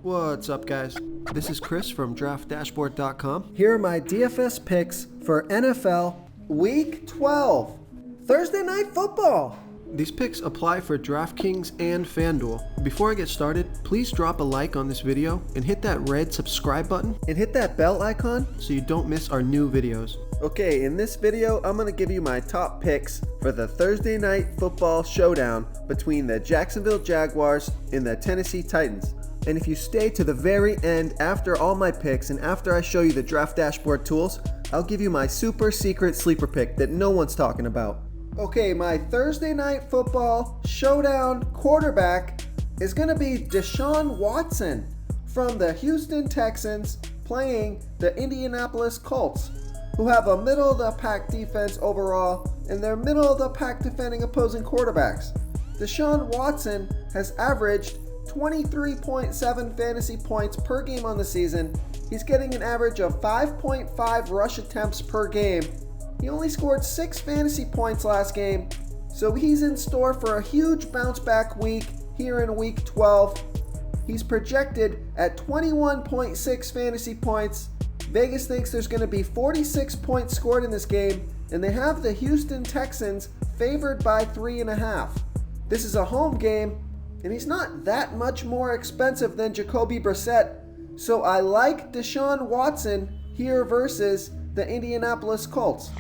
What's up, guys? This is Chris from DraftDashboard.com. Here are my DFS picks for NFL Week 12, Thursday Night Football. These picks apply for DraftKings and FanDuel. Before I get started, please drop a like on this video and hit that red subscribe button And hit that bell icon so you don't miss our new videos. Okay, in this video, I'm going to give you my top picks for the Thursday Night Football showdown between the Jacksonville Jaguars and the Tennessee Titans. And if you stay to the very end after all my picks and after I show you the Draft Dashboard tools, I'll give you my super secret sleeper pick that no one's talking about. Okay, my Thursday Night Football showdown quarterback is going to be Deshaun Watson from the Houston Texans playing the Indianapolis Colts, who have a middle-of-the-pack defense overall, and they're middle-of-the-pack defending opposing quarterbacks. Deshaun Watson has averaged 23.7 fantasy points per game on the season. He's getting an average of 5.5 rush attempts per game. He only scored 6 fantasy points last game, so he's in store for a huge bounce-back week here in Week 12. He's projected at 21.6 fantasy points. Vegas thinks there's going to be 46 points scored in this game, and they have the Houston Texans favored by 3.5. This is a home game, and he's not that much more expensive than Jacoby Brissett, so I like Deshaun Watson here versus the Indianapolis Colts.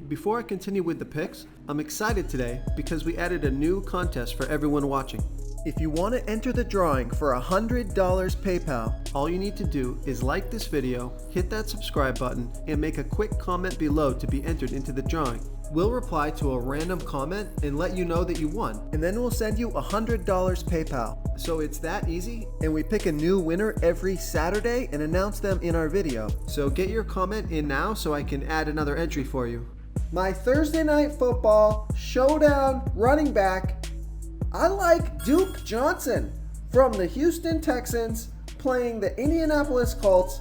Before I continue with the picks, I'm excited today because we added a new contest for everyone watching. If you want to enter the drawing for $100 PayPal, all you need to do is like this video, hit that subscribe button, and make a quick comment below to be entered into the drawing. We'll reply to a random comment and let you know that you won. And then we'll send you $100 PayPal. So it's that easy, and we pick a new winner every Saturday and announce them in our video. So get your comment in now so I can add another entry for you. My Thursday Night Football showdown running back, I like Duke Johnson from the Houston Texans playing the Indianapolis Colts.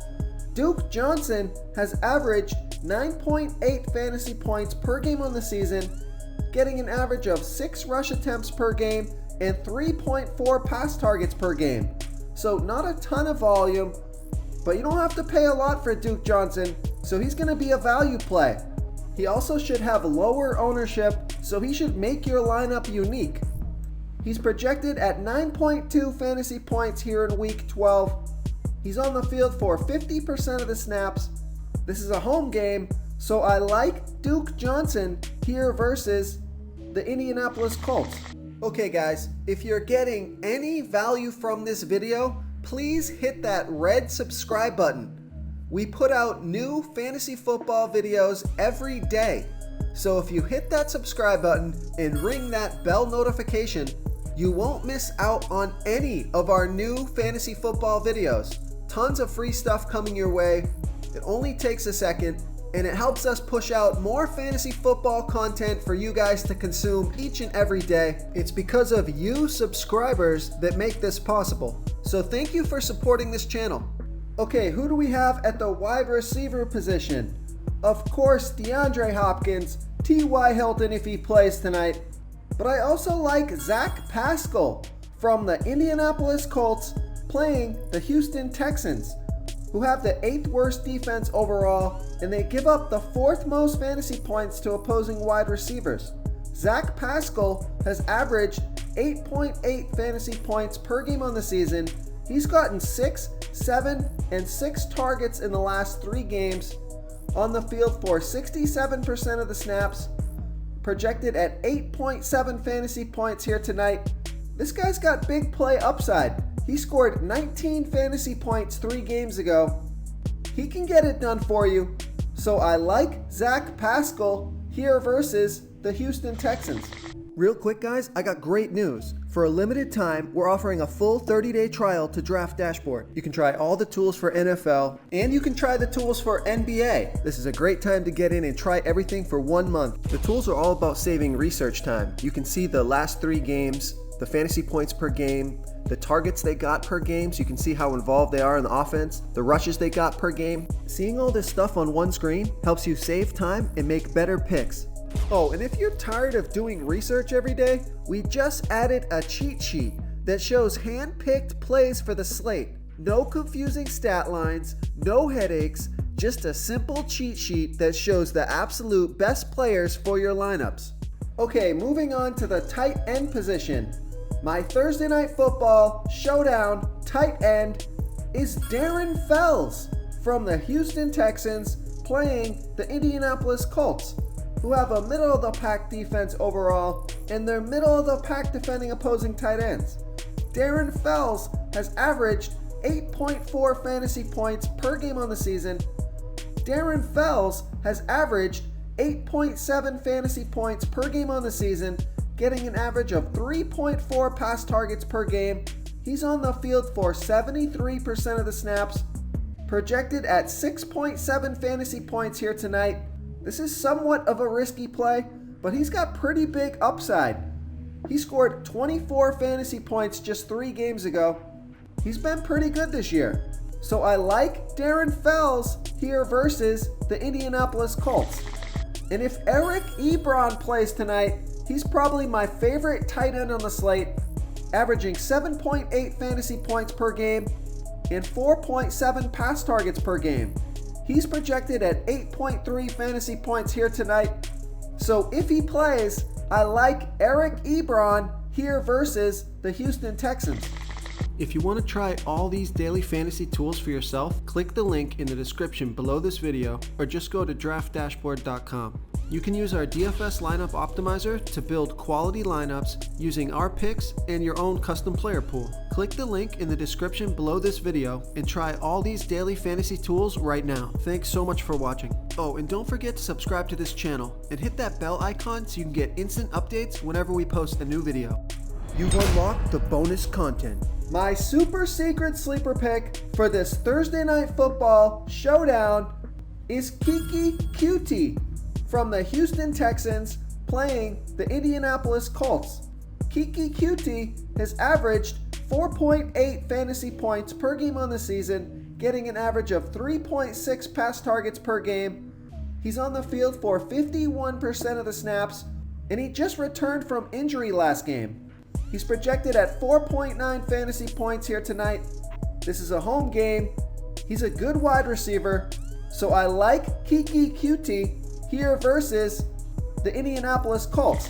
Duke Johnson has averaged 9.8 fantasy points per game on the season, getting an average of 6 rush attempts per game and 3.4 pass targets per game. So not a ton of volume, but you don't have to pay a lot for Duke Johnson, so he's going to be a value play. He also should have lower ownership, so he should make your lineup unique. He's projected at 9.2 fantasy points here in Week 12. He's on the field for 50% of the snaps. This is a home game, so I like Duke Johnson here versus the Indianapolis Colts. Okay guys, if you're getting any value from this video, please hit that red subscribe button. We put out new fantasy football videos every day. So if you hit that subscribe button and ring that bell notification, you won't miss out on any of our new fantasy football videos. Tons of free stuff coming your way. It only takes a second, and it helps us push out more fantasy football content for you guys to consume each and every day. It's because of you subscribers that make this possible. So thank you for supporting this channel. Okay, who do we have at the wide receiver position? Of course, DeAndre Hopkins, T.Y. Hilton if he plays tonight. But I also like Zach Pascal from the Indianapolis Colts playing the Houston Texans, who have the 8th worst defense overall, and they give up the 4th most fantasy points to opposing wide receivers. Zach Pascal has averaged 8.8 fantasy points per game on the season. He's gotten 6, 7, and 6 targets in the last 3 games, on the field for 67% of the snaps, projected at 8.7 fantasy points here tonight. This guy's got big play upside. He scored 19 fantasy points 3 games ago. He can get it done for you. So I like Zach Pascal here versus the Houston Texans. Real quick guys, I got great news. For a limited time, we're offering a full 30-day trial to Draft Dashboard. You can try all the tools for NFL, and you can try the tools for NBA. This is a great time to get in and try everything for 1 month. The tools are all about saving research time. You can see the last 3 games, the fantasy points per game, the targets they got per game, so you can see how involved they are in the offense, the rushes they got per game. Seeing all this stuff on one screen helps you save time and make better picks. Oh, and if you're tired of doing research every day, we just added a cheat sheet that shows hand-picked plays for the slate. No confusing stat lines, no headaches, just a simple cheat sheet that shows the absolute best players for your lineups. Okay, moving on to the tight end position. My Thursday Night Football Showdown tight end is Darren Fells from the Houston Texans playing the Indianapolis Colts, who have a middle-of-the-pack defense overall, and they're middle-of-the-pack defending opposing tight ends. Darren Fells has averaged 8.4 fantasy points per game on the season. Darren Fells has averaged 8.7 fantasy points per game on the season, getting an average of 3.4 pass targets per game. He's on the field for 73% of the snaps, projected at 6.7 fantasy points here tonight. This is somewhat of a risky play, but he's got pretty big upside. He scored 24 fantasy points just 3 games ago. He's been pretty good this year. So I like Darren Fells here versus the Indianapolis Colts. And if Eric Ebron plays tonight, he's probably my favorite tight end on the slate, averaging 7.8 fantasy points per game and 4.7 pass targets per game. He's projected at 8.3 fantasy points here tonight. So if he plays, I like Eric Ebron here versus the Houston Texans. If you want to try all these daily fantasy tools for yourself, click the link in the description below this video or just go to draftdashboard.com. You can use our DFS lineup optimizer to build quality lineups using our picks and your own custom player pool. Click the link in the description below this video and try all these daily fantasy tools right now. Thanks so much for watching. Oh, and don't forget to subscribe to this channel and hit that bell icon so you can get instant updates whenever we post a new video. You've unlocked the bonus content. My super secret sleeper pick for this Thursday Night Football Showdown is Keke Coutee from the Houston Texans playing the Indianapolis Colts. Keke Coutee has averaged 4.8 fantasy points per game on the season, getting an average of 3.6 pass targets per game. He's on the field for 51% of the snaps, and he just returned from injury last game. He's projected at 4.9 fantasy points here tonight. This is a home game. He's a good wide receiver, so I like Keke Coutee here versus the Indianapolis Colts.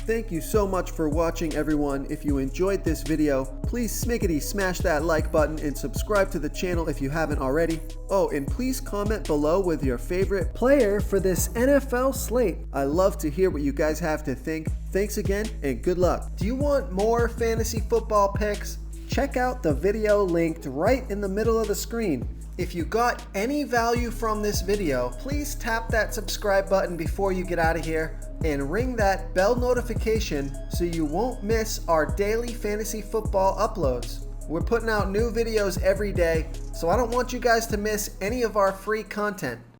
Thank you so much for watching, everyone. If you enjoyed this video, please smash that like button and subscribe to the channel if you haven't already. Oh, and please comment below with your favorite player for this NFL slate. I love to hear what you guys have to think. Thanks again and good luck. Do you want more fantasy football picks? Check out the video linked right in the middle of the screen. If you got any value from this video, please tap that subscribe button before you get out of here and ring that bell notification so you won't miss our daily fantasy football uploads. We're putting out new videos every day, so I don't want you guys to miss any of our free content.